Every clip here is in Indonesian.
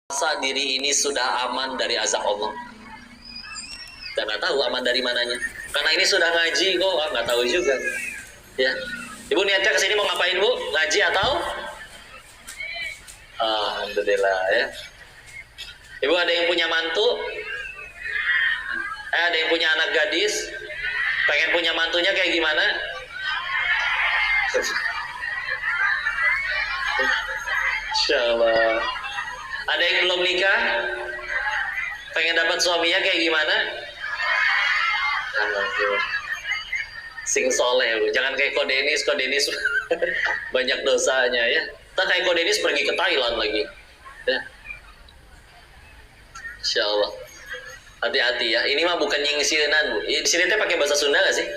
Merasa diri ini sudah aman dari azab Allah. Dan nggak tahu aman dari mananya. Karena ini sudah ngaji kok, nggak tahu juga. Ya, Ibu niatnya kesini mau ngapain Bu? Ngaji atau? Alhamdulillah ya. Ibu ada yang punya mantu? Ada yang punya anak gadis? Pengen punya mantunya kayak gimana? Insyaallah. Ada yang belum nikah? Pengen dapat suaminya kayak gimana? Sing soleh, jangan kayak Kodenis banyak dosanya ya. Tak kayak Kodenis pergi ke Thailand lagi. Ya. Insyaallah. Hati-hati ya. Ini mah bukan nyingsieunan Bu. Di sini teh pakai bahasa Sunda gak sih?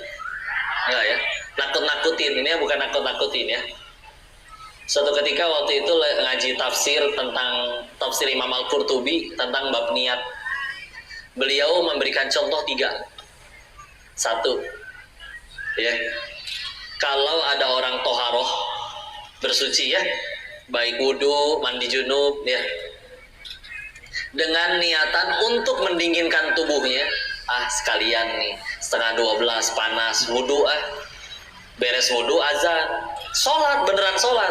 Enggak ya. Nakut-nakutin. Ini bukan nakut-nakutin ya. Suatu ketika waktu itu ngaji tafsir tentang tafsir Imam Al-Qurtubi tentang bab niat. Beliau memberikan contoh 3. 1, ya, kalau ada orang toharoh bersuci ya, baik wudhu, mandi junub ya, dengan niatan untuk mendinginkan tubuhnya, sekalian nih 11:30 panas wudhu, beres wudhu azan, sholat, beneran sholat.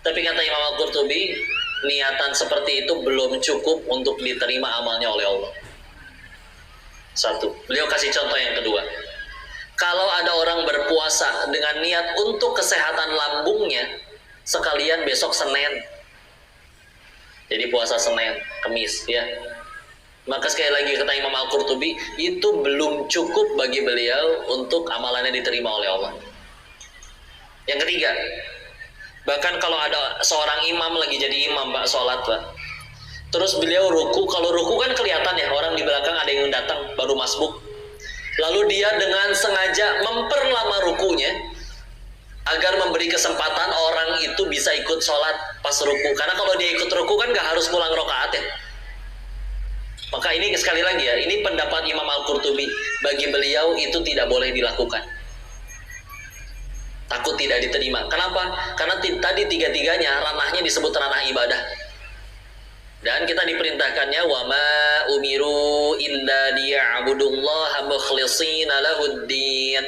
Tapi kata Imam Al-Qurtubi, niatan seperti itu belum cukup untuk diterima amalnya oleh Allah. 1. Beliau kasih contoh yang kedua. Kalau ada orang berpuasa dengan niat untuk kesehatan lambungnya, sekalian besok Senin. Jadi puasa Senin, Kamis ya. Maka sekali lagi kata Imam Al-Qurtubi, itu belum cukup bagi beliau untuk amalannya diterima oleh Allah. Yang ketiga, bahkan kalau ada seorang imam lagi jadi imam Pak, sholat Pak, terus beliau ruku, kalau ruku kan kelihatan ya, orang di belakang ada yang datang baru masbuk, lalu dia dengan sengaja memperlama rukunya agar memberi kesempatan orang itu bisa ikut sholat pas ruku, karena kalau dia ikut ruku kan gak harus pulang rokaat ya. Maka ini sekali lagi ya, ini pendapat Imam Al-Qurtubi, bagi beliau itu tidak boleh dilakukan, takut tidak diterima. Kenapa? Karena tadi tiga-tiganya ranahnya disebut ranah ibadah. Dan kita diperintahkannya wa ma umiru illa liya'budullaha mukhlishina lahuddin.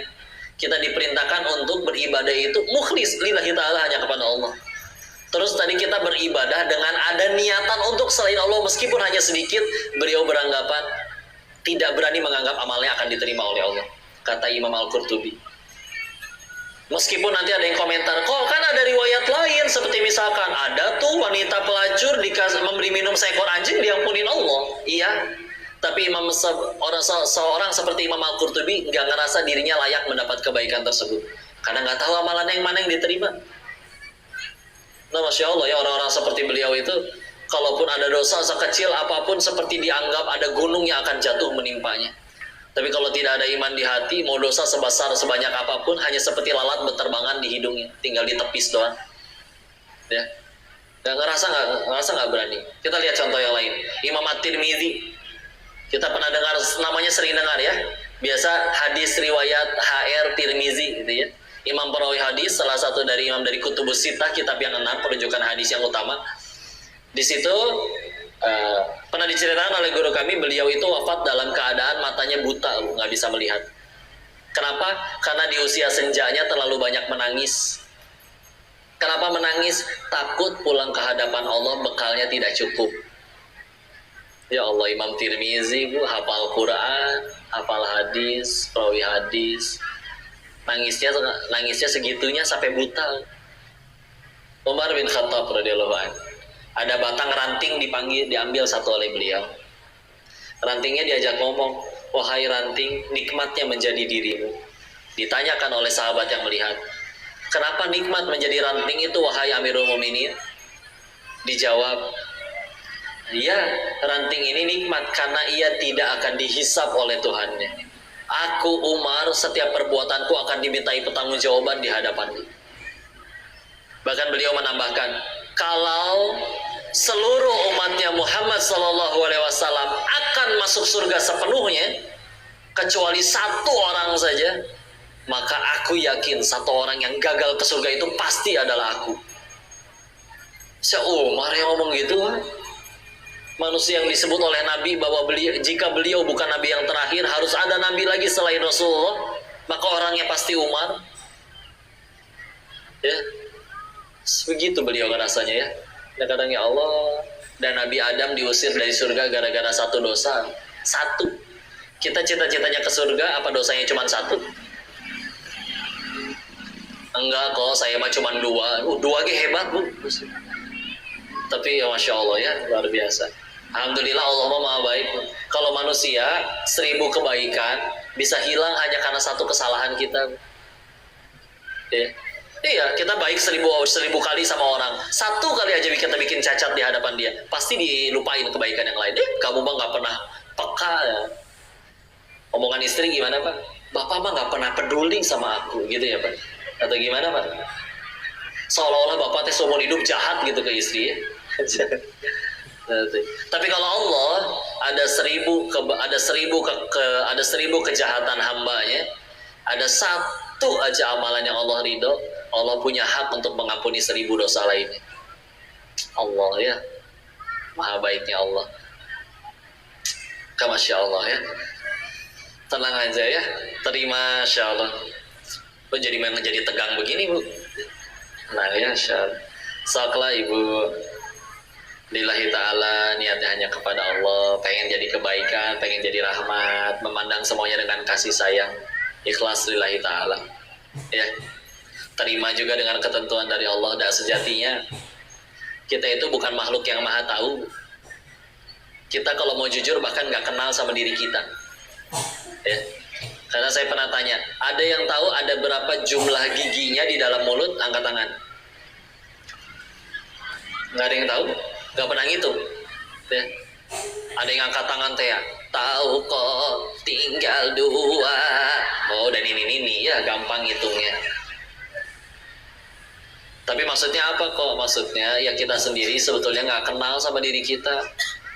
Kita diperintahkan untuk beribadah itu mukhlis lillahi ta'ala, hanya kepada Allah. Terus tadi kita beribadah dengan ada niatan untuk selain Allah meskipun hanya sedikit. Beliau beranggapan tidak berani menganggap amalnya akan diterima oleh Allah, kata Imam Al-Qurtubi. Meskipun nanti ada yang komentar, kok kan ada riwayat lain, seperti misalkan ada tuh wanita pelacur memberi minum seekor anjing diampunin Allah. Iya, tapi seorang seperti Imam Al-Qurtubi nggak ngerasa dirinya layak mendapat kebaikan tersebut, karena nggak tahu amalan yang mana yang diterima. Nah, Masya Allah ya, orang-orang seperti beliau itu, kalaupun ada dosa sekecil apapun, seperti dianggap ada gunung yang akan jatuh menimpanya. Tapi kalau tidak ada iman di hati, mau dosa sebesar sebanyak apapun, hanya seperti lalat berterbangan di hidungnya, tinggal ditepis doang. Ya, ngerasa nggak berani. Kita lihat contoh yang lain. Imam At-Tirmidzi, kita pernah dengar namanya, sering dengar ya. Biasa hadis riwayat HR Tirmidzi, gitu ya. Imam perawi hadis, salah satu dari imam dari Kutubus Sittah, kitab yang 6 penunjukan hadis yang utama. Di situ pernah diceritakan oleh guru kami, beliau itu wafat dalam keadaan matanya buta, nggak bisa melihat. Kenapa? Karena di usia senjanya terlalu banyak menangis. Kenapa menangis? Takut pulang ke hadapan Allah bekalnya tidak cukup. Ya Allah, Imam Tirmizi Bu, hafal Quran, hafal hadis, perawi hadis, nangisnya segitunya sampai buta. Umar bin Khattab radhiyallahu anhu, ada batang ranting diambil satu oleh beliau. Rantingnya diajak ngomong, wahai ranting, nikmatnya menjadi dirimu. Ditanyakan oleh sahabat yang melihat, kenapa nikmat menjadi ranting itu wahai Amirul Mukminin? Dijawab, ya, ranting ini nikmat karena ia tidak akan dihisap oleh Tuhannya. Aku Umar, setiap perbuatanku akan dimintai pertanggungjawaban di hadapannya. Bahkan beliau menambahkan, kalau seluruh umatnya Muhammad SAW akan masuk surga sepenuhnya kecuali satu orang saja, maka aku yakin satu orang yang gagal ke surga itu pasti adalah aku. Umar yang ngomong gitu, Manusia yang disebut oleh Nabi bahwa jika beliau bukan Nabi yang terakhir, harus ada Nabi lagi selain Rasulullah, maka orangnya pasti Umar. Ya, begitu beliau rasanya ya. Kadang-kadang ya Allah, dan Nabi Adam diusir dari surga gara-gara satu dosa. Satu. Kita cita-citanya ke surga, apa dosanya cuma satu? Enggak kok, saya mah cuma dua. Dua ge hebat bu. Tapi ya Masya Allah ya, luar biasa. Alhamdulillah Allah maha baik. Kalau manusia 1000 kebaikan bisa hilang hanya karena satu kesalahan kita. Ya. Iya, kita baik 1000 kali sama orang. Satu kali aja kita bikin cacat di hadapan dia, pasti dilupain kebaikan yang lain. Kamu mah nggak pernah peka ya. Omongan istri gimana Pak? Bapak mah nggak pernah peduli sama aku, gitu ya Pak? Atau gimana Pak? Seolah-olah Bapak teh seumur hidup jahat gitu ke istri ya. Tapi kalau Allah ada 1000 kejahatan hambanya, ada satu aja amalan yang Allah ridho, Allah punya hak untuk mengampuni 1000 dosa lainnya. Allah ya, maha baiknya Allah. Masya Allah ya. Tenang aja ya, terima Masya Allah. Jadi memang jadi tegang begini Bu. Nah ya Masya Allah. Saklah Ibu. Lillahi ta'ala, niatnya hanya kepada Allah, pengen jadi kebaikan, pengen jadi rahmat, memandang semuanya dengan kasih sayang, ikhlas lillahi ta'ala ya. Terima juga dengan ketentuan dari Allah. Dan sejatinya kita itu bukan makhluk yang maha tahu. Kita kalau mau jujur bahkan gak kenal sama diri kita ya. Karena saya pernah tanya, ada yang tahu ada berapa jumlah giginya di dalam mulut? Angkat tangan. Gak ada yang tahu? Gak pernah ngitung ya. Ada yang angkat tangan teh ya, tahu kok tinggal 2. Oh dan ini ya gampang hitungnya. Tapi maksudnya apa kok? Maksudnya ya kita sendiri sebetulnya gak kenal sama diri kita.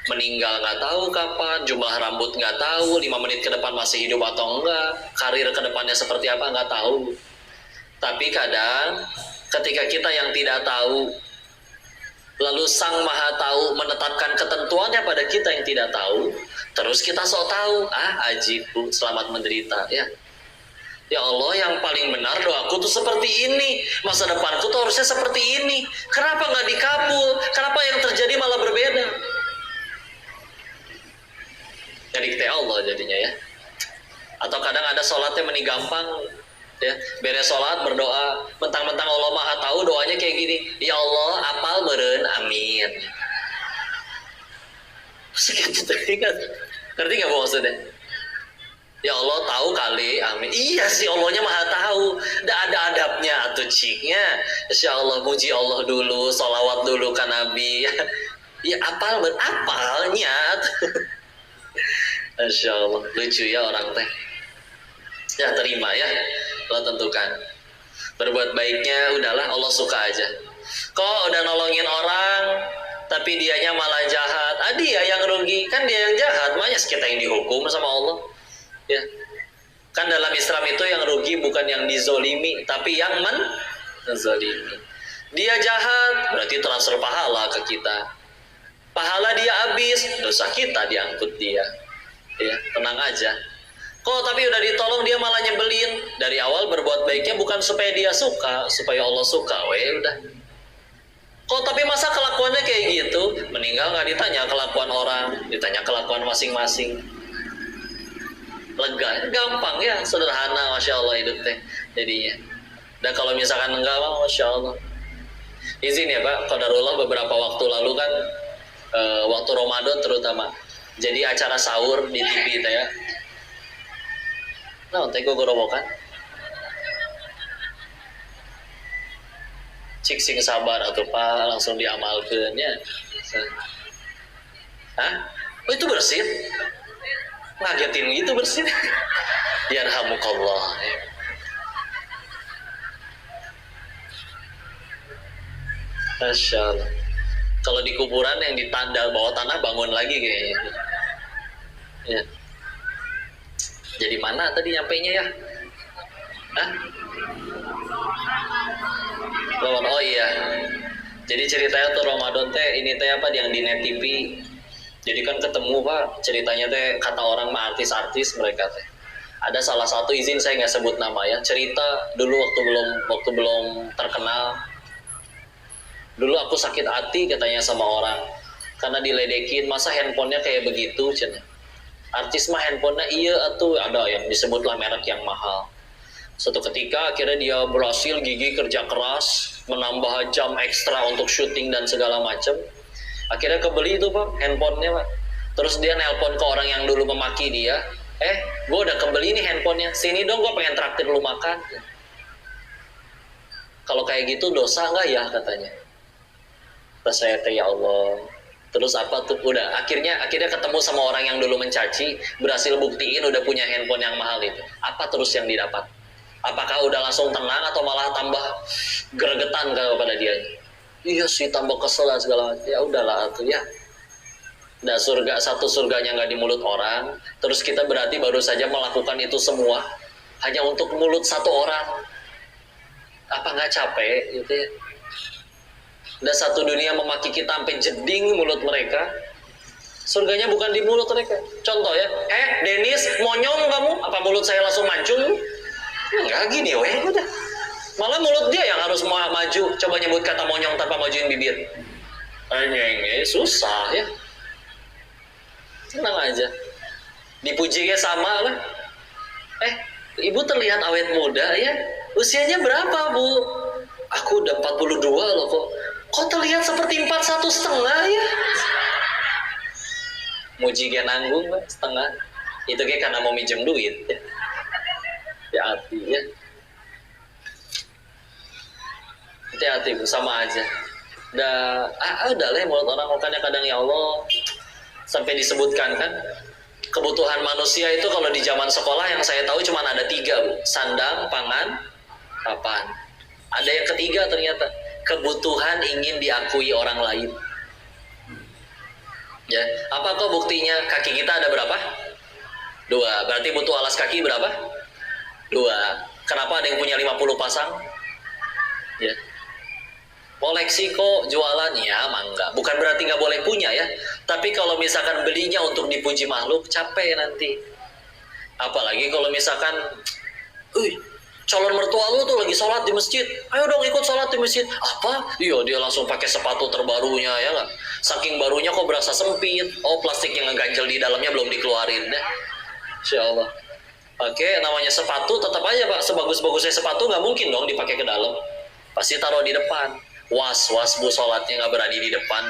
Meninggal gak tahu kapan, jumlah rambut gak tahu, 5 menit ke depan masih hidup atau enggak, karir ke depannya seperti apa gak tahu. Tapi kadang ketika kita yang tidak tahu, lalu Sang Maha Tahu menetapkan ketentuannya pada kita yang tidak tahu, terus kita sok tahu, ajib Bu, selamat menderita ya. Ya Allah, yang paling benar doaku tuh seperti ini, masa depanku tuh harusnya seperti ini, kenapa nggak dikabul, kenapa yang terjadi malah berbeda? Jadi kita Allah jadinya ya. Atau kadang ada sholatnya meni gampang ya, beres sholat berdoa, mentang-mentang Allah Maha Tahu, doanya kayak gini, ya Allah apal meureun amin. Ngerti nggak maksudnya? Ya Allah tahu kali amin. Iya sih, Allahnya Maha Tahu. Nggak ada adabnya atau ciknya. Insya Allah muji Allah dulu, sholawat dulu ke Nabi. Ya apalnya. Insya Allah lucu ya orang teh. Ya terima ya, Allah tentukan. Berbuat baiknya udahlah, Allah suka aja. Kok udah nolongin orang tapi dianya malah jahat, dia yang rugi, kan dia yang jahat, makanya kita yang dihukum sama Allah ya. Kan dalam Islam itu yang rugi bukan yang dizolimi, tapi yang menzolimi. Dia jahat berarti transfer pahala ke kita, pahala dia habis, dosa kita diangkut dia ya. Tenang aja. Kok tapi udah ditolong dia malah nyebelin. Dari awal berbuat baiknya bukan supaya dia suka, supaya Allah suka, udah. Kok tapi masa kelakuannya kayak gitu? Meninggal nggak ditanya kelakuan orang, ditanya kelakuan masing-masing. Lega, gampang ya, sederhana, Masya Allah hidup teh jadinya. Dan kalau misalkan enggak, Masya Allah. Izin ya Pak, qadarullah beberapa waktu lalu kan, waktu Ramadan terutama, jadi acara sahur di TV teh ya. Nah, teh gue gorowokan. Cik sing sabar atau Pak, langsung diamalkannya. Oh itu bersih? Ngagetin gitu bersih? Yarhamukallah. Masya Allah. Kalau di kuburan yang ditanda bawah tanah bangun lagi kayaknya. Ya. Jadi mana tadi nyampainya ya? Oh iya. Jadi ceritanya tuh Ramadan teh ini teh apa yang di Net TV. Jadi kan ketemu Pak, ceritanya teh kata orang mah artis-artis mereka teh. Ada salah satu, izin saya nggak sebut nama ya, cerita dulu waktu belum terkenal. Dulu aku sakit hati katanya sama orang karena diledekin, masa handphonenya kayak begitu cina. Artis mah handphonenya iya atuh, ada yang disebutlah merek yang mahal. Suatu ketika akhirnya dia berhasil gigi kerja keras, menambah jam ekstra untuk syuting dan segala macam. Akhirnya kebeli itu Pak handphonenya Pak. Terus dia nelpon ke orang yang dulu memaki dia, gue udah kebeli nih handphonenya, sini dong gue pengen traktir lu makan. Kalau kayak gitu dosa nggak ya katanya. Terus saya tanya ya Allah. Terus apa tuh, udah akhirnya ketemu sama orang yang dulu mencaci, berhasil buktiin udah punya handphone yang mahal itu. Apa terus yang didapat? Apakah udah langsung tenang atau malah tambah gregetan kepada dia? Iya sih, tambah kesel dan segala macam. Ya udahlah tuh ya. Nah, satu surganya nggak di mulut orang, terus kita berarti baru saja melakukan itu semua hanya untuk mulut satu orang. Apa nggak capek gitu ya? Dan satu dunia memaki kita sampai jeding mulut mereka. Surganya bukan di mulut mereka. Contoh ya, Denis, monyong kamu? Apa mulut saya langsung mancung? Enggak gini weh, udah. Malah mulut dia yang harus maju. Coba nyebut kata monyong tanpa majuin bibir. Susah ya. Tenang aja. Dipujinya sama lah. Ibu terlihat awet muda ya. Usianya berapa Bu? Aku udah 42 loh kok. Kok terlihat seperti 41,5 ya? Muji dia nanggung Pak, setengah. Itu kayak karena mau minjem duit ya. Hati-hati ya. Hati-hati sama aja. Udah lah mulut orang, makanya kadang ya Allah sampai disebutkan kan kebutuhan manusia itu kalau di zaman sekolah yang saya tahu cuma ada 3 Bu, sandang, pangan, papan. Ada yang ketiga ternyata, kebutuhan ingin diakui orang lain. Ya, apakah buktinya kaki kita ada berapa? 2. Berarti butuh alas kaki berapa? 2. Kenapa ada yang punya 50 pasang? Ya. Koleksi kok, jualan ya mangga. Bukan berarti nggak boleh punya ya. Tapi kalau misalkan belinya untuk dipuji makhluk, capek nanti. Apalagi kalau misalkan, calon mertua lu tuh lagi sholat di masjid, ayo dong ikut sholat di masjid. Apa? Iya, dia langsung pakai sepatu terbarunya ya nggak? Saking barunya kok berasa sempit. Oh, plastik yang ngeganjel di dalamnya belum dikeluarin deh. Insya Allah. Oke, namanya sepatu tetap aja Pak. Sebagus-bagusnya sepatu nggak mungkin dong dipakai ke dalam. Pasti taruh di depan. Was Bu, sholatnya nggak berani di depan.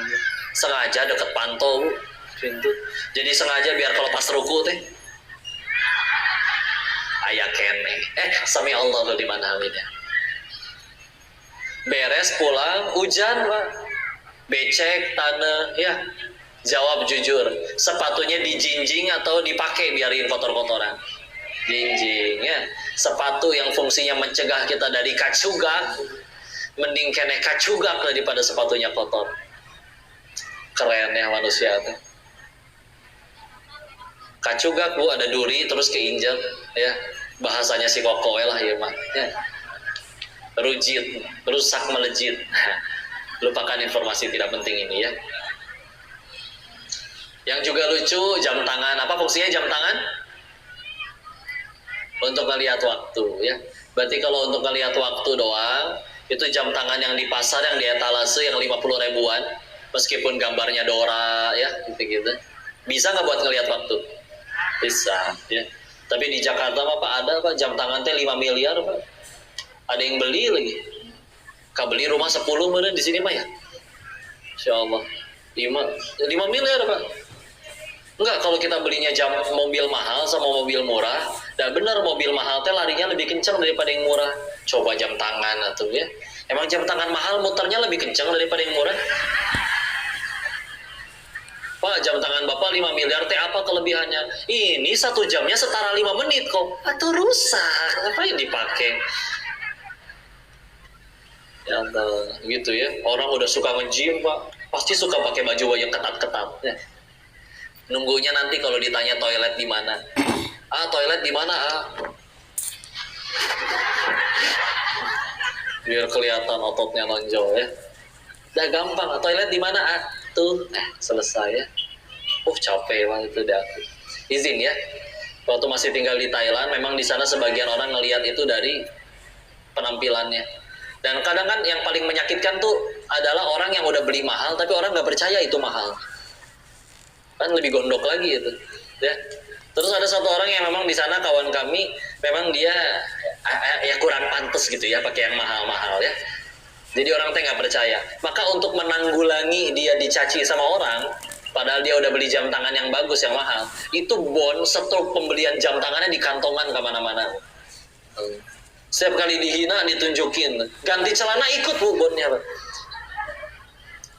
Sengaja deket panto Bu. Pintu. Jadi sengaja biar kalau pas ruku teh ayah kene. Sami Allah tuh di mana aminnya. Beres pulang, hujan Pak. Becek, tanah, ya. Jawab jujur. Sepatunya dijinjing atau dipakai biarin kotor-kotoran? Jinjing ya. Sepatu yang fungsinya mencegah kita dari kacugak, mending kene kacugak daripada sepatunya kotor. Keren ya manusia tuh. Kacugak Bu, ada duri terus keinjak ya. Bahasanya si koko lah ya mah ya. Rujit, rusak melejit. Lupakan informasi tidak penting ini ya. Yang juga lucu, jam tangan. Apa fungsinya jam tangan? Untuk ngelihat waktu ya. Berarti kalau untuk ngelihat waktu doang, itu jam tangan yang di pasar yang di etalase yang 50 ribuan, meskipun gambarnya Dora ya gitu-gitu. Bisa nggak buat ngelihat waktu? Bisa ya. Tapi di Jakarta mah Pak ada Pak jam tangan teh 5 miliar Pak. Ada yang beli lagi. Beli rumah 10 mana di sini mah ya. Insyaallah 5 miliar Pak. Enggak, kalau kita belinya jam mobil mahal sama mobil murah, dan benar mobil mahal teh larinya lebih kencang daripada yang murah. Coba jam tangan atau ya. Emang jam tangan mahal muternya lebih kencang daripada yang murah? Pak, jam tangan Bapak 5 miliar teh apa kelebihannya? Ini 1 jamnya setara 5 menit kok. Atau rusak. Apa yang dipakai? Ya gitu ya. Orang udah suka nge-gym Pak. Pasti suka pakai baju yang ketat-ketat ya. Nunggunya nanti kalau ditanya toilet di mana. Toilet di mana biar kelihatan ototnya nonjol ya. Udah gampang. Toilet di mana Tuh, selesai ya. Capek banget itu dah. Izin ya. Waktu masih tinggal di Thailand, memang di sana sebagian orang ngelihat itu dari penampilannya. Dan kadang kan yang paling menyakitkan tuh adalah orang yang udah beli mahal, tapi orang nggak percaya itu mahal. Kan lebih gondok lagi itu. Ya. Terus ada satu orang yang memang di sana kawan kami, memang dia ya kurang pantas gitu ya, pakai yang mahal-mahal ya. Jadi orang teh nggak percaya. Maka untuk menanggulangi dia dicaci sama orang, padahal dia udah beli jam tangan yang bagus, yang mahal, itu stok pembelian jam tangannya di kantongan kemana-mana. Setiap kali dihina ditunjukin, ganti celana ikut bu bonnya.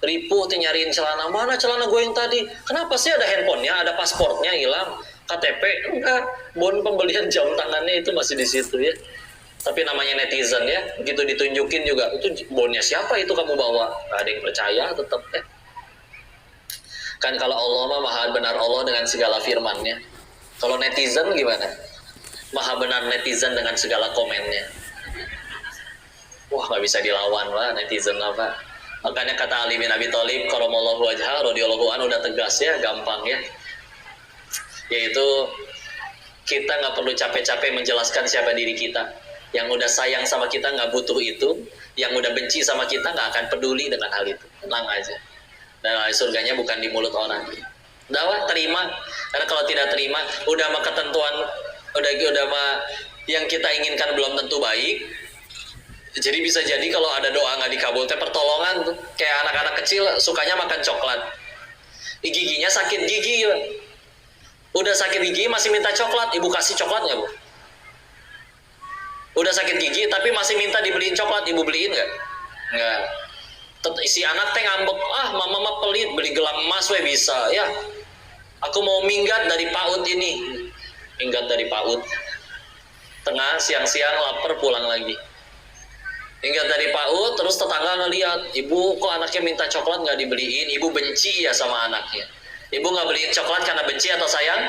Ripuh tuh nyariin celana, mana celana gue yang tadi? Kenapa sih ada handphonenya, ada pasportnya hilang, KTP enggak, bon pembelian jam tangannya itu masih di situ ya. Tapi namanya netizen ya, begitu ditunjukin juga, itu bonnya siapa itu kamu bawa? Gak ada yang percaya tetap ya. Kan kalau Allah mah maha benar Allah dengan segala firman-Nya. Kalau netizen gimana? Maha benar netizen dengan segala komennya. Wah, gak bisa dilawan lah netizen apa. Makanya kata Ali bin Abi Thalib karamallahu wajhah radhiyallahu anhu udah tegas ya, gampang ya. Yaitu kita gak perlu capek-capek menjelaskan siapa diri kita. Yang udah sayang sama kita gak butuh itu. Yang udah benci sama kita gak akan peduli dengan hal itu. Tenang aja. Dan surganya bukan di mulut orang. Udah terima. Karena kalau tidak terima, udah mah ketentuan, udah mah yang kita inginkan belum tentu baik. Jadi bisa jadi kalau ada doa nggak dikabul, pertolongan tuh. Kayak anak-anak kecil sukanya makan coklat. Giginya sakit gigi. Udah sakit gigi masih minta coklat. Ibu kasih coklat nggak bu? Udah sakit gigi tapi masih minta dibeliin coklat. Ibu beliin nggak? Nggak. Si anak teh ngambek, mama pelit, beli gelang emas we bisa ya. Aku mau minggat dari PAUD ini. Minggat dari PAUD. Tengah siang-siang lapar pulang lagi. Minggat dari PAUD, terus tetangga ngeliat, ibu kok anaknya minta coklat nggak dibeliin, ibu benci ya sama anaknya. Ibu nggak beliin coklat karena benci atau sayang?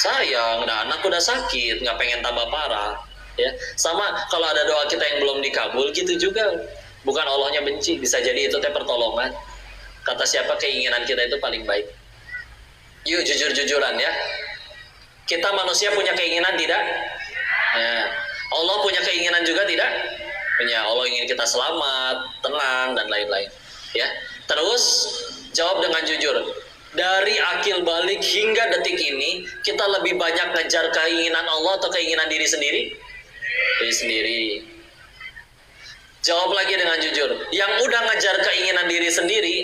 Sayang, nah anak udah sakit, nggak pengen tambah parah. Ya, sama kalau ada doa kita yang belum dikabul gitu juga. Bukan Allahnya benci, bisa jadi itu teh pertolongan. Kata siapa keinginan kita itu paling baik. Yuk jujur-jujuran ya. Kita manusia punya keinginan tidak? Ya. Allah punya keinginan juga tidak? Punya. Allah ingin kita selamat, tenang dan lain-lain. Ya. Terus jawab dengan jujur. Dari akil balik hingga detik ini, kita lebih banyak ngejar keinginan Allah atau keinginan diri sendiri? Diri sendiri. Jawab lagi dengan jujur. Yang udah ngejar keinginan diri sendiri,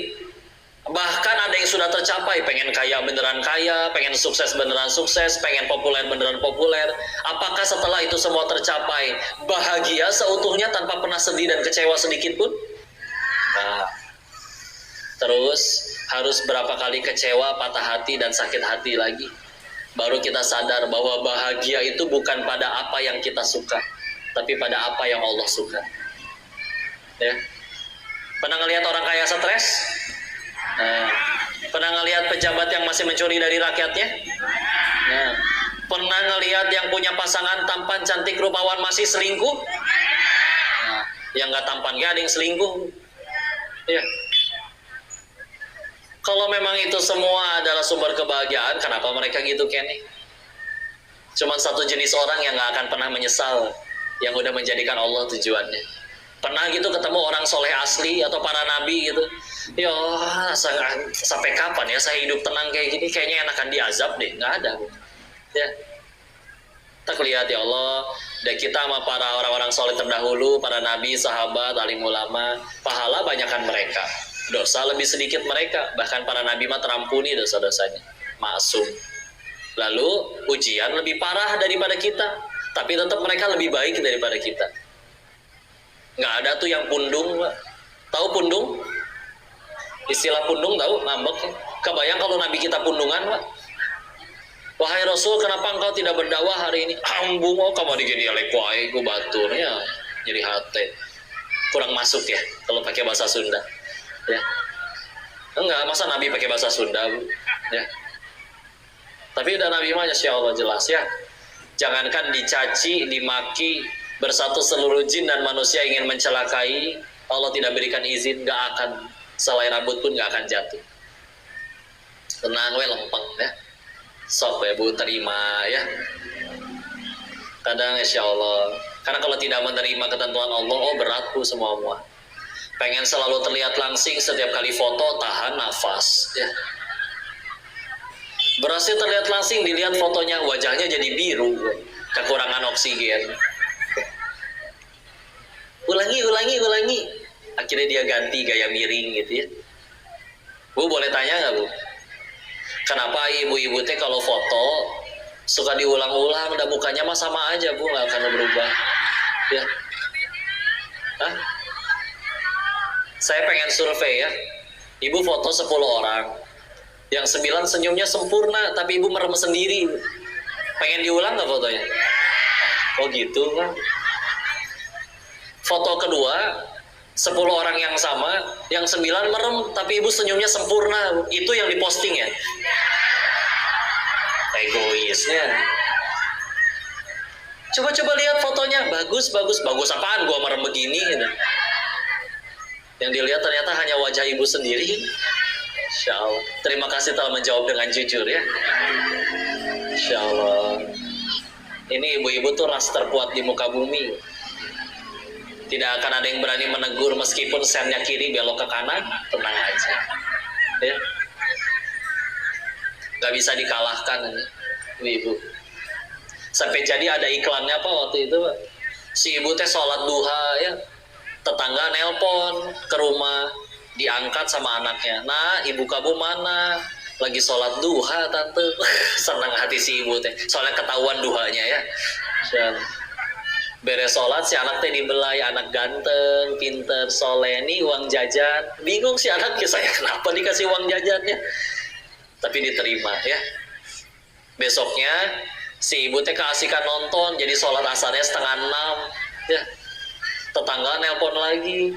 bahkan ada yang sudah tercapai, pengen kaya beneran kaya, pengen sukses beneran sukses, pengen populer beneran populer. Apakah setelah itu semua tercapai, bahagia seutuhnya tanpa pernah sedih dan kecewa sedikit pun? Nah, terus harus berapa kali kecewa, patah hati dan sakit hati lagi, baru kita sadar bahwa bahagia itu bukan pada apa yang kita suka, tapi pada apa yang Allah suka. Ya. Pernah ngelihat orang kaya stres? Pernah ngelihat pejabat yang masih mencuri dari rakyatnya? Nah, pernah ngelihat yang punya pasangan tampan, cantik, rupawan masih selingkuh? Nah, yang nggak tampan gak ada yang selingkuh. Ya. Kalau memang itu semua adalah sumber kebahagiaan, kenapa mereka gitu Kenny? Cuman satu jenis orang yang nggak akan pernah menyesal, yang udah menjadikan Allah tujuannya. Pernah gitu ketemu orang soleh asli atau para nabi gitu, ya sampai kapan ya saya hidup tenang kayak gini, kayaknya enakan diazab deh. Nggak ada ya. Kita lihat ya Allah, dan kita sama para orang-orang soleh terdahulu, para nabi, sahabat, alim ulama, pahala banyakkan mereka, dosa lebih sedikit mereka. Bahkan para nabi mah terampuni dosa-dosanya, maksum. Lalu ujian lebih parah daripada kita, tapi tetap mereka lebih baik daripada kita. Nggak ada tuh yang pundung. Tahu pundung? Istilah pundung tahu? Ngambek. Kebayang kalau nabi kita pundungan, Pak? Wahai Rasul, kenapa engkau tidak berdakwah hari ini? Ambung, kamu digini lekwai, gue baturnya jadi hati. Kurang masuk ya kalau pakai bahasa Sunda. Ya. Enggak, masa nabi pakai bahasa Sunda, Bu? Ya. Tapi udah nabi mah ya Allah jelas ya. Jangankan dicaci, dimaki, bersatu seluruh jin dan manusia ingin mencelakai, Allah tidak berikan izin, gak akan, selai rambut pun gak akan jatuh. tenang we lempeng ya. Sok ya Bu terima ya. Kadang insya Allah, karena kalau tidak menerima ketentuan Allah, oh berat Bu semua. Pengen selalu terlihat langsing setiap kali foto, tahan nafas ya. Berhasil terlihat langsing, dilihat fotonya wajahnya jadi biru, kekurangan oksigen. Ulangi. Akhirnya dia ganti gaya miring gitu ya. Bu boleh tanya nggak Bu? Kenapa ibu-ibu teh kalau foto suka diulang-ulang, dan mukanya mah sama aja Bu, nggak akan berubah ya? Hah? Saya pengen survei ya. Ibu foto 10 orang, yang 9 senyumnya sempurna, tapi ibu merem sendiri. Pengen diulang nggak fotonya? Oh gitu kan? Foto kedua 10 orang yang sama, yang 9 merem, tapi ibu senyumnya sempurna. Itu yang diposting ya? Egoisnya. Coba lihat fotonya, bagus apaan gua merem begini gitu. Yang dilihat ternyata hanya wajah ibu sendiri. Insya Allah. Terima kasih telah menjawab dengan jujur ya. Insya Allah. Ini ibu-ibu tuh ras terkuat di muka bumi. Tidak akan ada yang berani menegur meskipun sennya kiri belok ke kanan, tenang aja. Ya. Gak bisa dikalahkan ini, ibu. Sampai jadi ada iklannya apa waktu itu, Pak? Si ibu teh sholat duha ya. Tetangga nelpon ke rumah, diangkat sama anaknya. Nah, ibu kamu mana? Lagi sholat duha, tante. Senang hati si ibu teh. Soalnya ketahuan duhanya ya. Dan beres sholat si anak teh dibelai, anak ganteng, pinter, soleh, nih uang jajan. Bingung si anaknya, saya kenapa dikasih uang jajannya? Tapi diterima ya. Besoknya si ibu teh keasikan nonton, jadi sholat asarnya 5:30 ya. Tetangga nelpon lagi.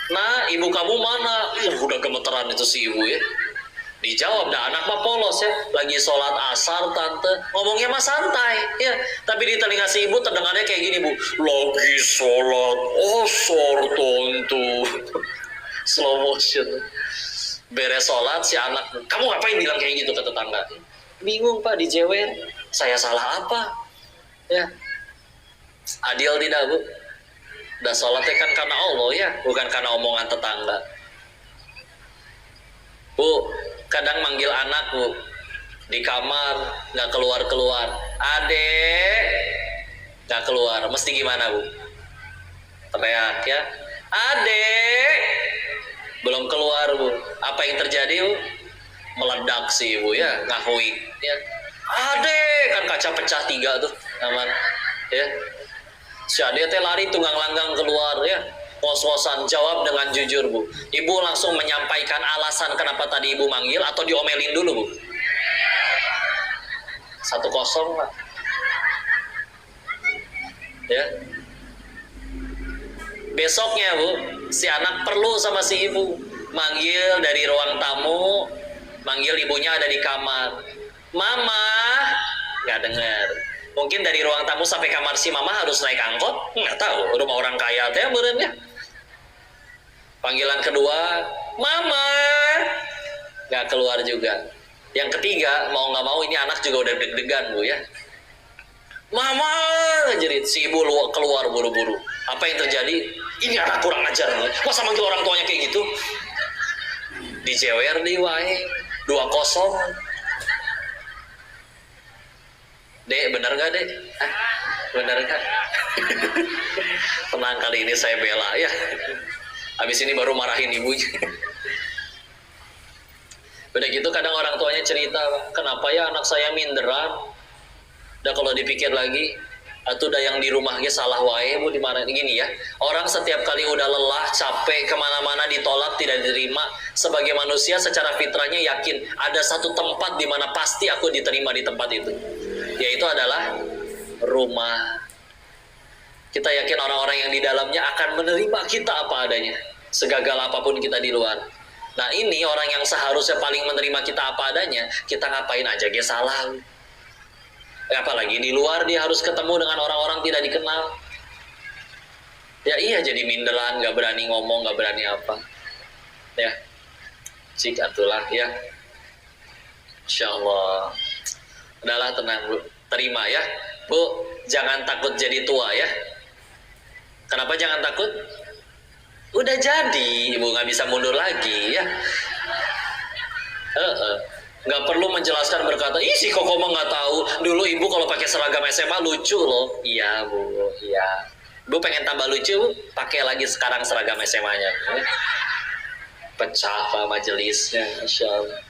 Nah, ibu kamu mana? Udah gemeteran itu si ibu ya. Dijawab, dah anak mah polos ya. Lagi sholat asar tante. Ngomongnya mah santai ya. Tapi di telinga si ibu terdengarnya kayak gini Bu. Lagi sholat asar tante. Slow motion. Beres sholat si anak, kamu ngapain bilang kayak gitu ke tetangga? Bingung Pak, dijewer. Saya salah apa? Ya. Adil tidak Bu? Udah sholatnya kan karena Allah ya, bukan karena omongan tetangga. Bu, kadang manggil anak Bu, di kamar nggak keluar. Adek, nggak keluar. Mesti gimana Bu? Teriak ya. Adek, belum keluar Bu. Apa yang terjadi Bu? Meledak sih Bu ya, ngahuik ya. Adek, kan kaca pecah 3 tuh, aman ya. Si Ade teh lari tunggang langgang keluar ya, ngos-ngosan jawab dengan jujur Bu. Ibu langsung menyampaikan alasan kenapa tadi ibu manggil atau diomelin dulu Bu? 1-0 Pak. Ya. Besoknya Bu, si anak perlu sama si ibu, manggil dari ruang tamu, manggil ibunya ada di kamar. Mama, nggak dengar. Mungkin dari ruang tamu sampai kamar si mama harus naik angkot, nggak tahu. Rumah orang kaya teh berennya. Panggilan kedua, mama, nggak keluar juga. Yang ketiga, mau nggak mau ini anak juga udah deg-degan Bu ya. Mama, jerit si ibu keluar buru-buru. Apa yang terjadi? Ini anak kurang ajar. Masa manggil orang tuanya kayak gitu? Dijewer di wae. 2-0. Dek, bener gak Dek? Bener gak? Tenang, kali ini saya bela ya. Habis ini baru marahin ibunya. Udah gitu kadang orang tuanya cerita, kenapa ya anak saya minderan? Udah kalau dipikir lagi, atau udah yang di rumahnya salah wae Bu, dimarahin gini ya. Orang setiap kali udah lelah, capek, kemana-mana ditolak, tidak diterima, sebagai manusia secara fitrahnya yakin ada satu tempat di mana pasti aku diterima di tempat itu, yaitu adalah rumah. Kita yakin orang-orang yang di dalamnya akan menerima kita apa adanya, segagal apapun kita di luar. Nah ini orang yang seharusnya paling menerima kita apa adanya, kita ngapain aja dia salah. Apalagi di luar dia harus ketemu dengan orang-orang tidak dikenal. Ya iya, jadi minderan, gak berani ngomong, gak berani apa. Ya, cik atulah ya. Insya Allah. Udahlah tenang Bu, terima ya Bu, jangan takut jadi tua ya. Kenapa jangan takut? Udah jadi, Ibu nggak bisa mundur lagi ya. Nggak perlu menjelaskan berkata, ih si Koko mah nggak tahu. Dulu Ibu kalau pakai seragam SMA lucu loh. Iya Bu, iya. Bu pengen tambah lucu, Bu? Pakai lagi sekarang seragam SMA-nya. Pecah Pak majelisnya, Masya Allah.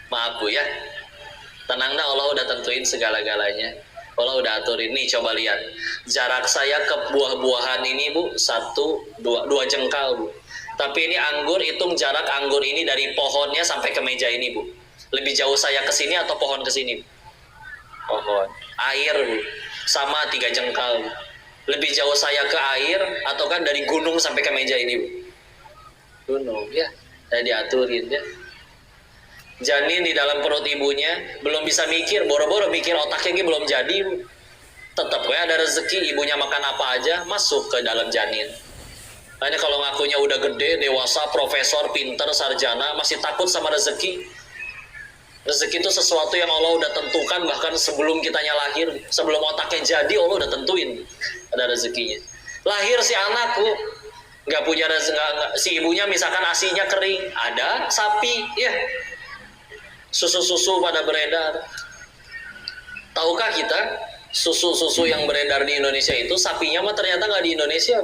Maaf Bu ya. Tenang dah, Allah udah tentuin segala-galanya. Allah udah aturin. Nih coba lihat. Jarak saya ke buah-buahan ini Bu, 2 jengkal Bu. Tapi ini anggur, hitung jarak anggur ini dari pohonnya sampai ke meja ini Bu. Lebih jauh saya ke sini atau pohon ke sini? Pohon. Air Bu, sama 3 jengkal Bu. Lebih jauh saya ke air atau kan dari gunung sampai ke meja ini Bu? Gunung ya. Saya diaturin ya. Janin di dalam perut ibunya belum bisa mikir, boro-boro mikir otaknya ini belum jadi Bu. Tetap ya ada rezeki, ibunya makan apa aja masuk ke dalam janin. Makanya kalau ngakunya udah gede, dewasa, profesor, pinter, sarjana, masih takut sama rezeki. Rezeki itu sesuatu yang Allah udah tentukan bahkan sebelum kitanya lahir, sebelum otaknya jadi Allah udah tentuin ada rezekinya. Lahir si anakku nggak punya rezeki, si ibunya misalkan asinya kering, ada sapi, ya susu-susu pada beredar. Tahukah kita susu-susu yang beredar di Indonesia itu sapinya mah ternyata nggak di Indonesia,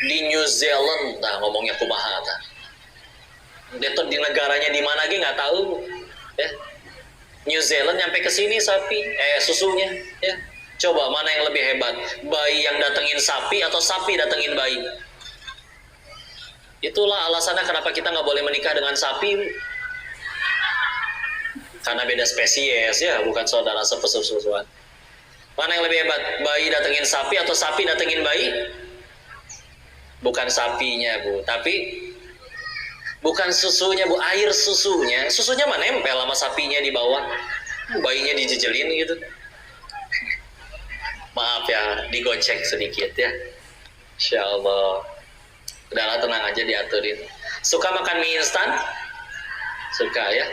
di New Zealand. Nah ngomongnya kumaha ta. Dia tuh di negaranya di mana lagi nggak tahu ya. New Zealand nyampe ke sini sapi susunya ya. Coba mana yang lebih hebat, bayi yang datengin sapi atau sapi datengin bayi? Itulah alasannya kenapa kita nggak boleh menikah dengan sapi, karena beda spesies ya, bukan saudara sepupu-sepupuan. Mana yang lebih hebat, bayi datengin sapi atau sapi datengin bayi? Bukan sapinya Bu, tapi bukan susunya Bu, air susunya. Susunya mah nempel sama sapinya di bawah, bayinya dijejelin gitu. Maaf ya, digocek sedikit ya. Insya Allah. Udahlah tenang aja diaturin. Suka makan mie instan? Suka ya.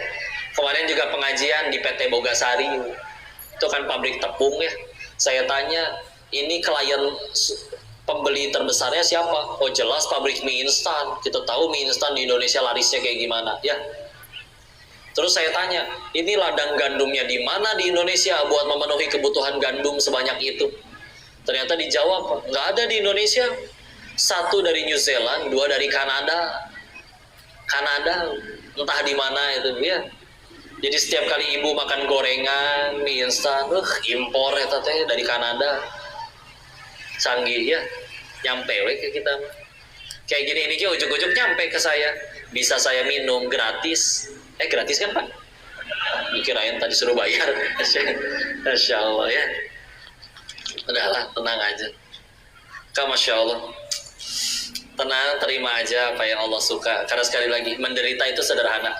Kemarin juga pengajian di PT Bogasari. Itu kan pabrik tepung ya. Saya tanya, ini klien pembeli terbesarnya siapa? Oh jelas pabrik mie instan. Kita tahu mie instan di Indonesia larisnya kayak gimana ya. Terus saya tanya, ini ladang gandumnya di mana di Indonesia buat memenuhi kebutuhan gandum sebanyak itu? Ternyata dijawab, nggak ada di Indonesia. 1 dari New Zealand, 2 dari Kanada. Kanada, entah di mana itu ya. Jadi setiap kali ibu makan gorengan, mie instan, impor ya teh dari Kanada. Canggih ya, nyampe ke kita. Kayak gini ini ujuk-ujuk nyampe ke saya. Bisa saya minum gratis. Gratis kan Pak? Dikirain tadi suruh bayar. Masya Allah ya. Udahlah, tenang aja. Masya Allah. Tenang, terima aja apa yang Allah suka. Karena sekali lagi, menderita itu sederhana.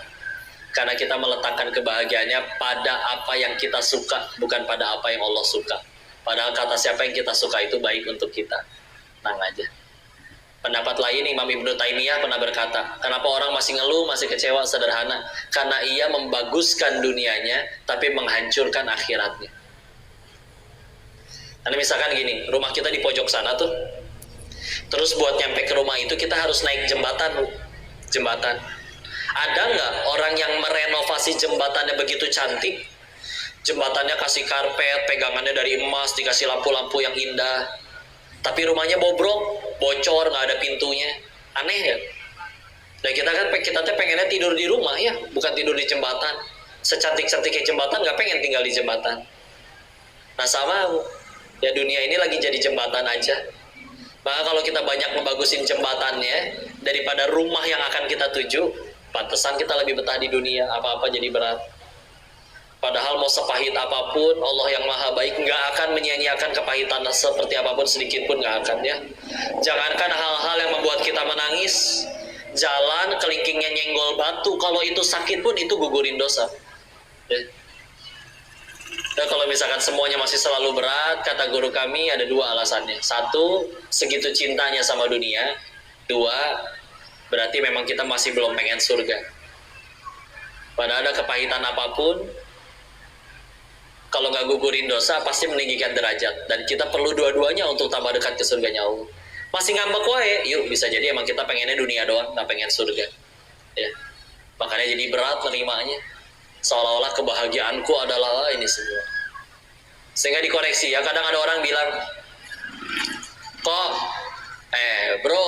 Karena kita meletakkan kebahagiaannya pada apa yang kita suka, bukan pada apa yang Allah suka. Padahal kata siapa yang kita suka itu baik untuk kita. Tenang aja. Pendapat lain Imam Ibnu Taimiyah pernah berkata, kenapa orang masih ngeluh, masih kecewa? Sederhana, karena ia membaguskan dunianya tapi menghancurkan akhiratnya. Karena misalkan gini, rumah kita di pojok sana tuh, terus buat nyampe ke rumah itu kita harus naik jembatan. Ada nggak orang yang merenovasi jembatannya begitu cantik? Jembatannya kasih karpet, pegangannya dari emas, dikasih lampu-lampu yang indah, tapi rumahnya bobrok, bocor, nggak ada pintunya. Aneh ya? Dan kita pengennya tidur di rumah ya, bukan tidur di jembatan. Secantik-cantiknya jembatan nggak pengen tinggal di jembatan. Nah sama ya, dunia ini lagi jadi jembatan aja. Maka kalau kita banyak ngebagusin jembatannya daripada rumah yang akan kita tuju, pantesan kita lebih betah di dunia. Apa-apa jadi berat. Padahal mau sepahit apapun, Allah yang maha baik nggak akan menyia-nyiakan kepahitan seperti apapun, sedikit pun nggak akan ya. Jangankan hal-hal yang membuat kita menangis, jalan kelingkingnya nyenggol batu, kalau itu sakit pun itu gugurin dosa ya. Dan kalau misalkan semuanya masih selalu berat, kata guru kami ada 2 alasannya. 1, segitu cintanya sama dunia. 2, berarti memang kita masih belum pengen surga. Pada ada kepahitan apapun, kalau nggak gugurin dosa pasti meninggikan derajat. Dan kita perlu dua-duanya untuk tambah dekat ke surganya Allah. Masih ngambek wae, yuk bisa jadi emang kita pengennya dunia doang, nggak pengen surga. Ya, makanya jadi berat menerimanya. Seolah-olah kebahagiaanku adalah ini semua. Sehingga dikoreksi ya. Kadang ada orang bilang, kok, bro,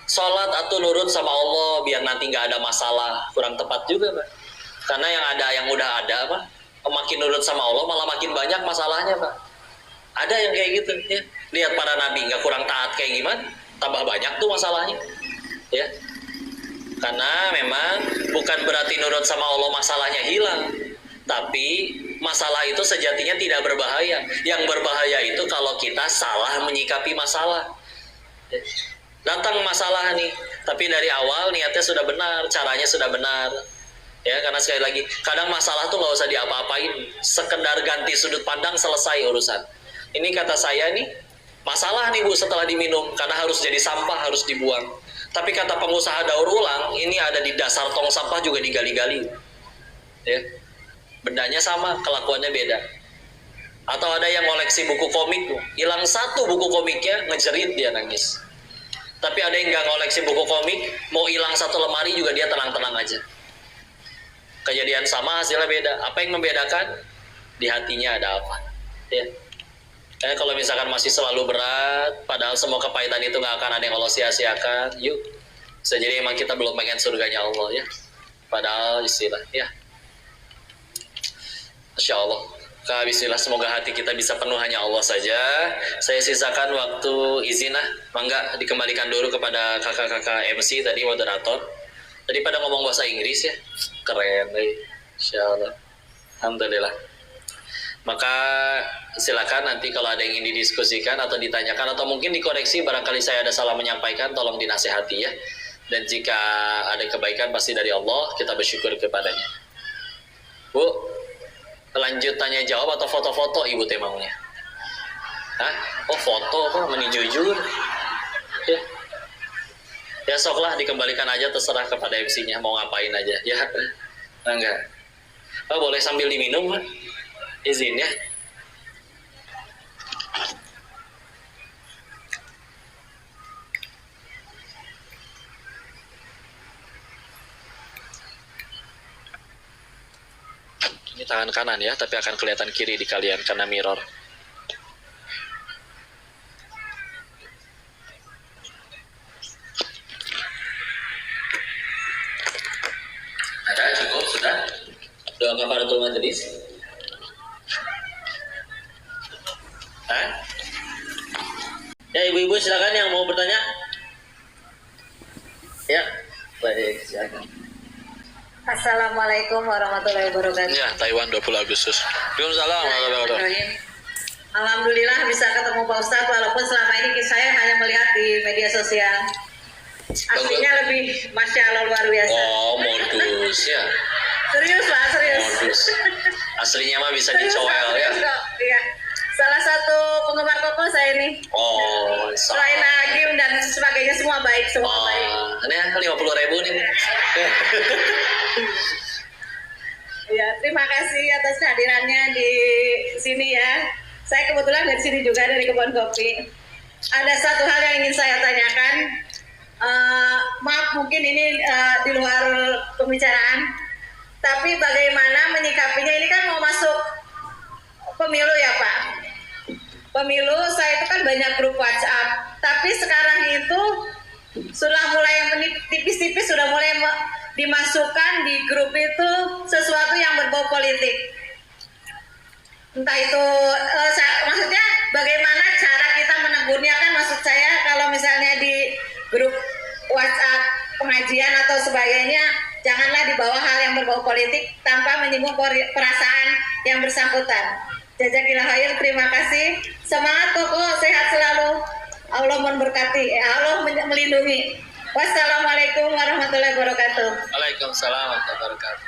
sholat atau nurut sama Allah biar nanti nggak ada masalah. Kurang tepat juga, Pak. Karena yang udah ada, Pak, makin nurut sama Allah malah makin banyak masalahnya, Pak. Ada yang kayak gitu, ya. Lihat para nabi nggak kurang taat kayak gimana, tambah banyak tuh masalahnya, ya. Karena memang bukan berarti nurut sama Allah masalahnya hilang, tapi masalah itu sejatinya tidak berbahaya. Yang berbahaya itu kalau kita salah menyikapi masalah. Datang masalah nih, tapi dari awal niatnya sudah benar, caranya sudah benar. Ya, karena sekali lagi, kadang masalah tuh nggak usah diapa-apain, sekedar ganti sudut pandang selesai urusan. Ini kata saya nih, masalah nih Bu setelah diminum, karena harus jadi sampah, harus dibuang. Tapi kata pengusaha daur ulang, ini ada di dasar tong sampah juga digali-gali. Ya, bendanya sama, kelakuannya beda. Atau ada yang koleksi buku komik, hilang satu buku komiknya, ngejerit dia nangis. Tapi ada yang nggak koleksi buku komik, mau hilang satu lemari juga dia tenang-tenang aja. Kejadian sama, hasilnya beda. Apa yang membedakan? Di hatinya ada apa? Ya. Kalau misalkan masih selalu berat, padahal semua kepahitan itu nggak akan ada yang Allah sia-siakan, yuk. Bisa jadi emang kita belum pengen surganya Allah ya. Padahal istilah ya. Masya Allah. Kak, bismillah, semoga hati kita bisa penuh hanya Allah saja. Saya sisakan waktu izin mangga dikembalikan dulu kepada kakak-kakak MC tadi, moderator. Tadi pada ngomong bahasa Inggris ya. Keren deh. Insya Allah. Alhamdulillah. Maka silakan nanti kalau ada yang ingin didiskusikan atau ditanyakan atau mungkin dikoreksi, barangkali saya ada salah menyampaikan, tolong dinasehati ya. Dan jika ada kebaikan pasti dari Allah, kita bersyukur kepadanya. Bu, lanjut tanya jawab atau foto-foto ibu teh maunya? Hah? Oh foto kok, meni jujur. Ya. Ya soklah dikembalikan aja, terserah kepada MC-nya mau ngapain aja ya. Enggak. Oh, boleh sambil diminum kan? Izin ya. Ini tangan kanan ya, tapi akan kelihatan kiri di kalian karena mirror. Ada cukup sudah? Doa kafaratul majlis. Hah? Ya ibu-ibu silakan yang mau bertanya. Ya, baik silakan. Assalamualaikum warahmatullahi wabarakatuh. Ya, Taiwan 20 Agustus. Waalaikumsalam warahmatullahi wabarakatuh. Alhamdulillah bisa ketemu Pak Ustadz, walaupun selama ini saya hanya melihat di media sosial. Aslinya lebih Masya Allah luar biasa. Oh, modus ya. Serius Pak, serius. Modus. Aslinya mah bisa Serius, dicowel Pak, ya. serius kok. Iya. Salah satu penggemar koko saya ini. Oh, Selain Agim dan sebagainya semua baik, semua baik. Ini 50.000 nih. Ya, terima kasih atas kehadirannya di sini ya. Saya kebetulan dari sini juga, dari Kebun Kopi. Ada satu hal yang ingin saya tanyakan. Maaf mungkin ini di luar pembicaraan, tapi bagaimana menyikapinya? Ini kan mau masuk pemilu ya Pak. Pemilu saya itu kan banyak grup WhatsApp, tapi sekarang itu sudah mulai tipis-tipis sudah mulai dimasukkan di grup itu sesuatu yang berbau politik. Entah itu maksudnya bagaimana cara kita menegurnya, kan maksud saya kalau misalnya di grup WhatsApp pengajian atau sebagainya, janganlah dibawa hal yang berbau politik tanpa menyinggung perasaan yang bersangkutan. Jazakillah khair, terima kasih. Semangat Koko, sehat selalu. Allah memberkati, Allah melindungi. Wassalamualaikum warahmatullahi wabarakatuh. Waalaikumsalam warahmatullahi wabarakatuh.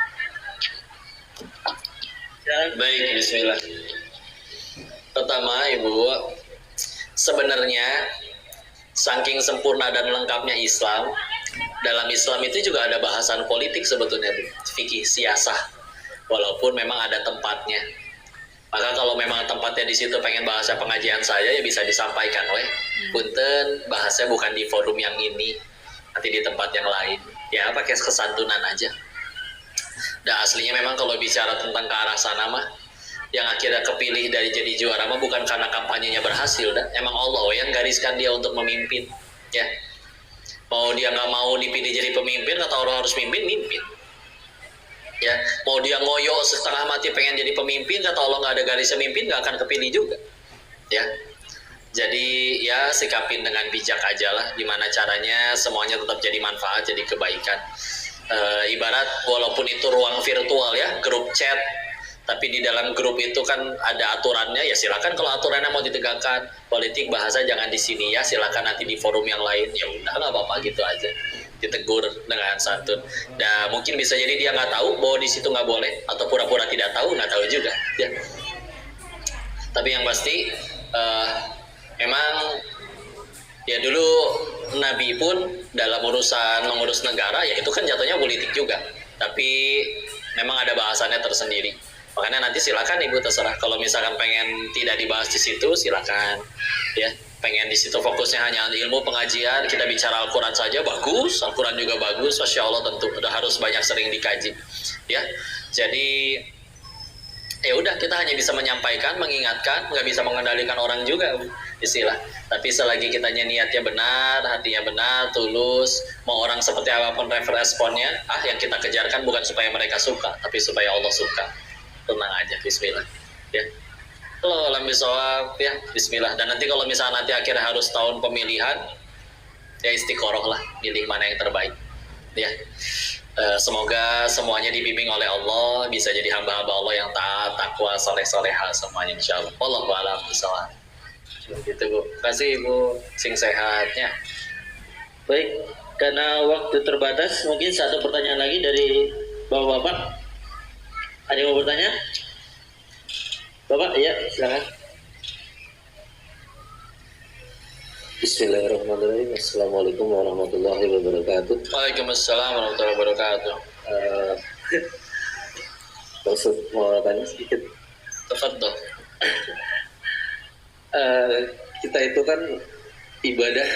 Baik, bismillah. Pertama, Ibu, sebenarnya saking sempurna dan lengkapnya Islam, dalam Islam itu juga ada bahasan politik sebetulnya, fikih siasah, walaupun memang ada tempatnya. Maka kalau memang tempatnya di situ pengen bahasa pengajian saya ya bisa disampaikan, punten bahasanya bukan di forum yang ini, nanti di tempat yang lain. Ya pakai kesantunan aja. Dan aslinya memang kalau bicara tentang ke arah sana mah, yang akhirnya kepilih dari jadi juara mah bukan karena kampanyenya berhasil, dan emang Allah yang gariskan dia untuk memimpin. Ya, mau dia nggak mau dipilih jadi pemimpin, kata orang harus mimpin. Ya, mau dia ngoyo setengah mati pengen jadi pemimpin, kata Allah nggak ada garisnya mimpin, nggak akan kepilih juga. Ya, jadi ya sikapin dengan bijak aja lah, gimana caranya semuanya tetap jadi manfaat, jadi kebaikan. Ibarat walaupun itu ruang virtual ya, grup chat, tapi di dalam grup itu kan ada aturannya, ya silakan kalau aturannya mau ditegakkan. Politik bahasa jangan di sini ya, silakan nanti di forum yang lain. Ya udah nggak apa-apa gitu aja, ditegur dengan santun. Dan mungkin bisa jadi dia nggak tahu bahwa di situ nggak boleh, atau pura-pura tidak tahu, nggak tahu juga. Ya. Tapi yang pasti memang ya dulu Nabi pun dalam urusan mengurus negara ya itu kan jatuhnya politik juga. Tapi memang ada bahasannya tersendiri. Makanya nanti silakan Ibu terserah. Kalau misalkan pengen tidak dibahas di situ silakan. Ya, pengen di situ fokusnya hanya ilmu pengajian, kita bicara Al-Quran saja bagus, Al-Quran juga bagus, Masya Allah tentu udah harus banyak sering dikaji. Ya, jadi ya udah kita hanya bisa menyampaikan, mengingatkan, nggak bisa mengendalikan orang juga istilah. Tapi selagi kitanya niatnya benar, hatinya benar, tulus, mau orang seperti apapun responnya, yang kita kejarkan bukan supaya mereka suka, tapi supaya Allah suka. Tenang aja, bismillah. Ya. Kalau alam bisawab ya bismillah. Dan nanti kalau misalnya nanti akhirnya harus tahun pemilihan, ya istiqoroh lah, pilih mana yang terbaik. Ya. Semoga semuanya dibimbing oleh Allah, bisa jadi hamba-hamba Allah yang taat, takwa, soleh-soleha semuanya insyaallah. Wallahu a'lam bishawab. Gitu Bu. Terima kasih Ibu, sing sehatnya. Baik, karena waktu terbatas, mungkin satu pertanyaan lagi dari Bapak-bapak. Ada yang mau bertanya? Bapak, ya silakan. Bismillahirrahmanirrahim. Assalamualaikum warahmatullahi wabarakatuh. Waalaikumsalam warahmatullahi wabarakatuh. Maksud mau tanya sedikit. Tafadhol. Kita itu kan ibadah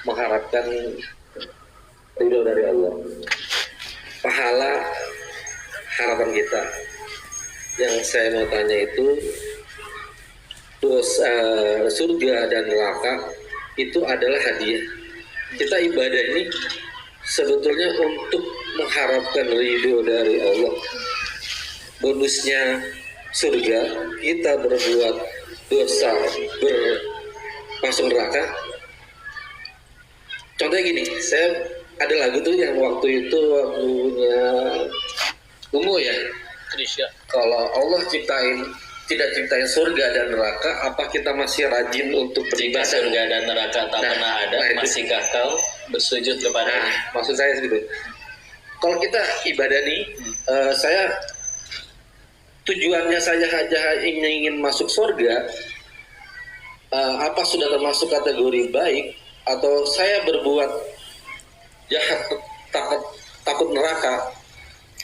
mengharapkan ridho dari Allah. Pahala harapan kita. Yang saya mau tanya itu surga dan neraka itu adalah hadiah. Kita ibadah ini sebetulnya untuk mengharapkan ridho dari Allah. Bonusnya surga, kita berbuat dosa, masuk neraka. Contohnya gini, saya ada lagu tuh yang waktu itu lagunya Ungu ya. Krisya. Kalau Allah tidak ciptain surga dan neraka, apa kita masih rajin untuk Jika beribadah? surga dan neraka tak pernah ada, masihkah kau bersujud kepada? Maksud saya segitu. Kalau kita ibadah nih, saya tujuannya saya hanya ingin masuk surga, apa sudah termasuk kategori baik, atau saya berbuat jahat takut neraka,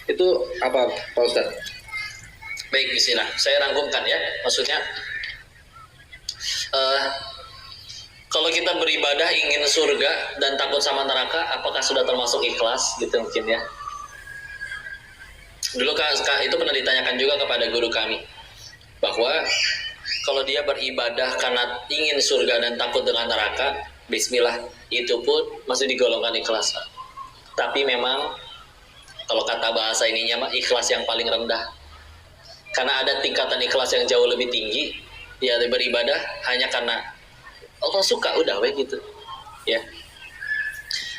itu apa Pak Ustadz? Baik, bismillah. Saya rangkumkan ya. Maksudnya, kalau kita beribadah ingin surga dan takut sama neraka, apakah sudah termasuk ikhlas? Gitu mungkin ya. Dulu itu pernah ditanyakan juga kepada guru kami, bahwa kalau dia beribadah karena ingin surga dan takut dengan neraka, bismillah, itu pun masih digolongkan ikhlas. Tapi memang, kalau kata bahasa ininya mah, ikhlas yang paling rendah. Karena ada tingkatan ikhlas yang jauh lebih tinggi, ya beribadah hanya karena Allah suka, udah gitu. Ya.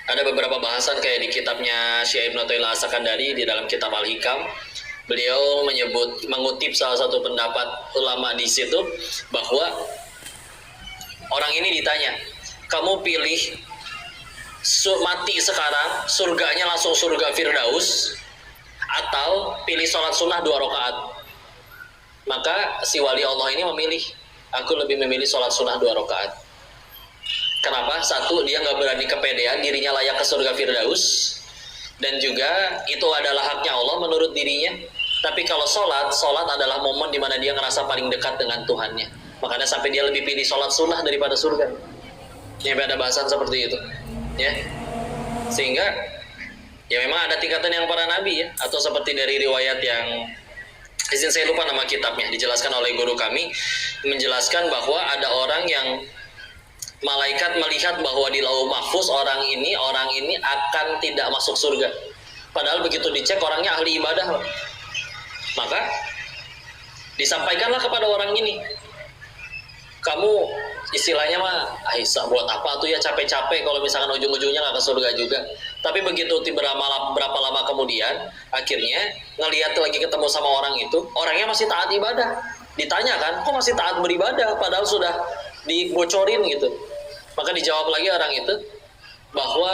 Ada beberapa bahasan kayak di kitabnya Syekh Ibnu Athaillah As-Sakandari di dalam kitab Al-Hikam, beliau mengutip salah satu pendapat ulama di situ bahwa orang ini ditanya, kamu pilih mati sekarang, surganya langsung surga Firdaus, atau pilih sholat sunnah 2 rakaat? Maka si wali Allah ini memilih, aku lebih memilih sholat sunnah 2 rakaat. Kenapa? Satu, dia nggak berani kepedean, dirinya layak ke surga Firdaus. Dan juga itu adalah haknya Allah menurut dirinya. Tapi kalau sholat adalah momen dimana dia ngerasa paling dekat dengan Tuhannya. Makanya sampai dia lebih pilih sholat sunnah daripada surga. Ya, ada bahasan seperti itu. Ya, sehingga ya memang ada tingkatan yang para nabi ya. Atau seperti dari riwayat yang izin saya lupa nama kitabnya, dijelaskan oleh guru kami, menjelaskan bahwa ada orang yang malaikat melihat bahwa di lauh mahfuz orang ini akan tidak masuk surga. Padahal begitu dicek orangnya ahli ibadah. Maka disampaikanlah kepada orang ini, kamu istilahnya mah Aisyah buat apa tuh ya capek-capek kalau misalkan ujung-ujungnya nggak ke surga juga. Tapi begitu berapa lama kemudian akhirnya ngelihat lagi ketemu sama orang itu, orangnya masih taat ibadah. Ditanya kan, kok masih taat beribadah padahal sudah dibocorin gitu. Maka dijawab lagi orang itu bahwa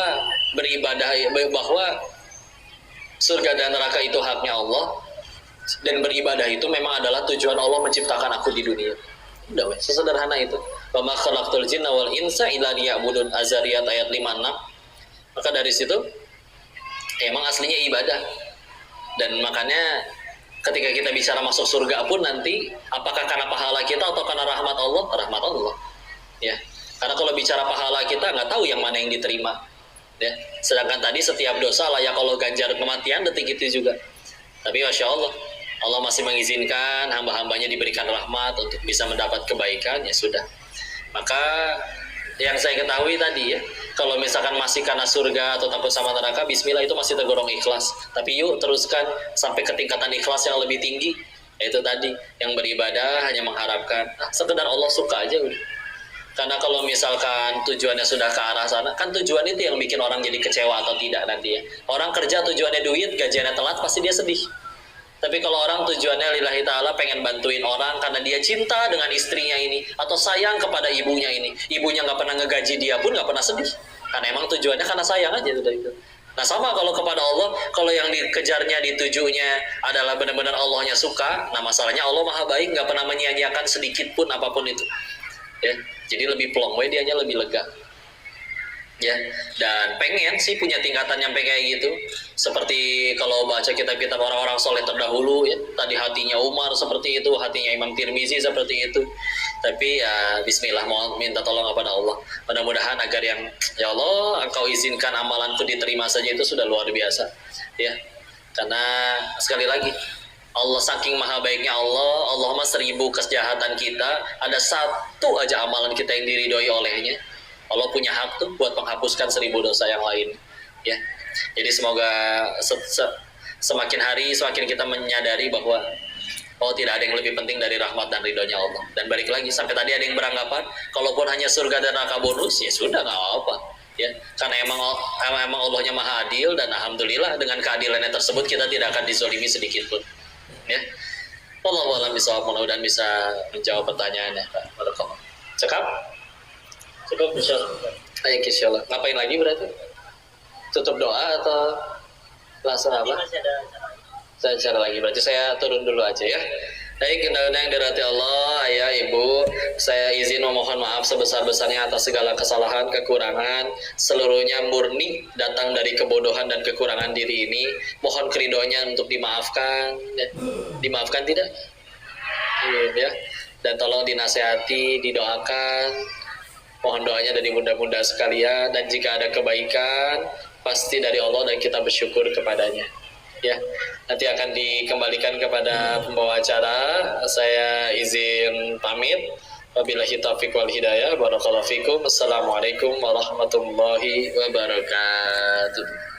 beribadah, bahwa surga dan neraka itu haknya Allah, dan beribadah itu memang adalah tujuan Allah menciptakan aku di dunia. Udah weh, sesederhana itu. Wa ma khalaqtul jinna wal insa illa liya'budun, Az-Zariyat ayat 56. Maka dari situ emang aslinya ibadah. Dan makanya ketika kita bicara masuk surga pun nanti, apakah karena pahala kita atau karena rahmat Allah? Rahmat Allah. Ya. Karena kalau bicara pahala kita nggak tahu yang mana yang diterima. Ya. Sedangkan tadi setiap dosa layak Allah ganjar kematian detik itu juga. Tapi Masya Allah, Allah masih mengizinkan hamba-hambanya diberikan rahmat untuk bisa mendapat kebaikan, ya sudah. Maka yang saya ketahui tadi ya, kalau misalkan masih karena surga atau takut sama neraka, bismillah itu masih tergolong ikhlas. Tapi yuk teruskan sampai ke tingkatan ikhlas yang lebih tinggi, yaitu tadi yang beribadah hanya mengharapkan sekedar Allah suka aja udah. Karena kalau misalkan tujuannya sudah ke arah sana, kan tujuan itu yang bikin orang jadi kecewa atau tidak nanti ya. Orang kerja tujuannya duit, gajiannya telat, pasti dia sedih. Tapi kalau orang tujuannya lillahi ta'ala pengen bantuin orang karena dia cinta dengan istrinya ini, atau sayang kepada ibunya ini, ibunya nggak pernah ngegaji dia pun nggak pernah sedih. Karena emang tujuannya karena sayang aja udah itu. Nah sama kalau kepada Allah, kalau yang dikejarnya, ditujunya adalah benar-benar Allahnya suka, nah masalahnya Allah maha baik, nggak pernah menyia-nyiakan sedikit pun apapun itu. Ya, jadi lebih plong, dianya lebih lega. Ya, dan pengen sih punya tingkatan nyampe kayak gitu. Seperti kalau baca kitab-kitab orang-orang soleh terdahulu ya, tadi hatinya Umar seperti itu, hatinya Imam Tirmizi seperti itu. Tapi ya bismillah, mohon minta tolong kepada Allah. Mudah-mudahan agar yang ya Allah Engkau izinkan amalanku diterima saja itu sudah luar biasa. Ya. Karena sekali lagi Allah saking maha baiknya Allah mah 1000 kejahatan kita, ada satu aja amalan kita yang diridhoi olehnya. Allah punya hak tuh buat menghapuskan 1000 dosa yang lain. Ya, jadi semoga semakin hari semakin kita menyadari bahwa tidak ada yang lebih penting dari rahmat dan ridhonya Allah. Dan balik lagi, sampai tadi ada yang beranggapan kalaupun hanya surga dan neraka bonus, ya sudah nggak apa. Ya, karena emang Allahnya maha adil, dan alhamdulillah dengan keadilannya tersebut kita tidak akan dizolimi sedikit pun. Ya, Wallahu a'lam bishawab, mudah-mudahan bisa menjawab pertanyaannya. Cekap? Cukup insyaallah. Baik insyaallah. Ngapain lagi berarti? Tutup doa atau langsung apa? Saya cara lagi. Berarti saya turun dulu aja ya. Baik, yang dirahmati Allah, ayah, ibu, saya izin memohon maaf sebesar-besarnya atas segala kesalahan, kekurangan, seluruhnya murni datang dari kebodohan dan kekurangan diri ini. Mohon keridhoannya untuk dimaafkan, ya. Dimaafkan tidak? Ya. Dan tolong dinasehati, didoakan. Mohon doanya dari bunda-bunda sekalian, dan jika ada kebaikan pasti dari Allah dan kita bersyukur kepadanya. Ya, nanti akan dikembalikan kepada pembawa acara. Saya izin pamit. Wabillahi taufiq wal hidayah. Barakallahu fikum. Assalamualaikum warahmatullahi wabarakatuh.